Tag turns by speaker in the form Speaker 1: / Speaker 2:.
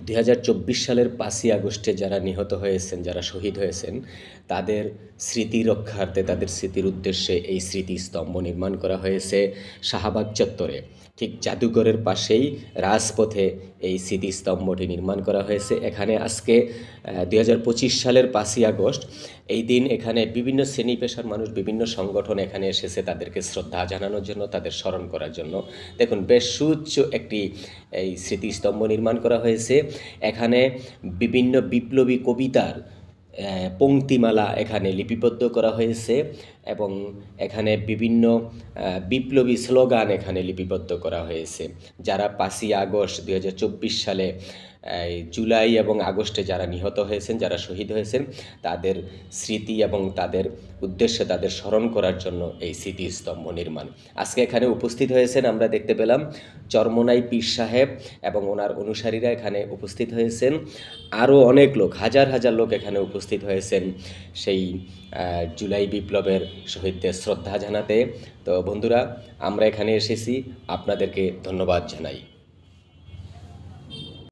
Speaker 1: ২০২৪ সালের ৫ই আগস্টে যারা নিহত হয়েছেন, যারা শহীদ হয়েছেন, তাদের স্মৃতি রক্ষার্থে, তাদের স্মৃতির উদ্দেশ্যে এই স্মৃতিস্তম্ভ নির্মাণ করা হয়েছে শাহবাগ চত্বরে। ঠিক জাদুঘরের পাশেই রাজপথে এই স্মৃতিস্তম্ভটি নির্মাণ করা হয়েছে। এখানে আজকে ২০২৫ সালের ৫ই আগস্ট এই দিন এখানে বিভিন্ন শ্রেণী পেশার মানুষ, বিভিন্ন সংগঠন এখানে এসেছে তাদেরকে শ্রদ্ধা জানানোর জন্য, তাদের স্মরণ করার জন্য। দেখুন বেশ সুউচ্চ একটি এই স্মৃতিস্তম্ভ নির্মাণ করা হয়েছে। এখানে বিভিন্ন বিপ্লবী কবিতার পংক্তিমালা এখানে লিপিবদ্ধ করা হয়েছে এবং এখানে বিভিন্ন বিপ্লবী স্লোগান এখানে লিপিবদ্ধ করা হয়েছে। যারা ৫ই আগস্ট ২০২৪ সালে জুলাই এবং আগস্টে যারা নিহত হয়েছেন, যারা শহীদ হয়েছেন, তাদের স্মৃতি এবং তাদের উদ্দেশ্যে তাদের স্মরণ করার জন্য এই স্মৃতিস্তম্ভ নির্মাণ। আজকে এখানে উপস্থিত হয়েছেন, আমরা দেখতে পেলাম চরমোনাই পীর সাহেব এবং ওনার অনুসারীরা এখানে উপস্থিত হয়েছেন। আরও অনেক লোক, হাজার হাজার লোক এখানে উপস্থিত হয়েছেন সেই জুলাই বিপ্লবের শহীদদের শ্রদ্ধা জানাতে। তো বন্ধুরা, আমরা এখানে এসেছি, আপনাদেরকে ধন্যবাদ জানাই।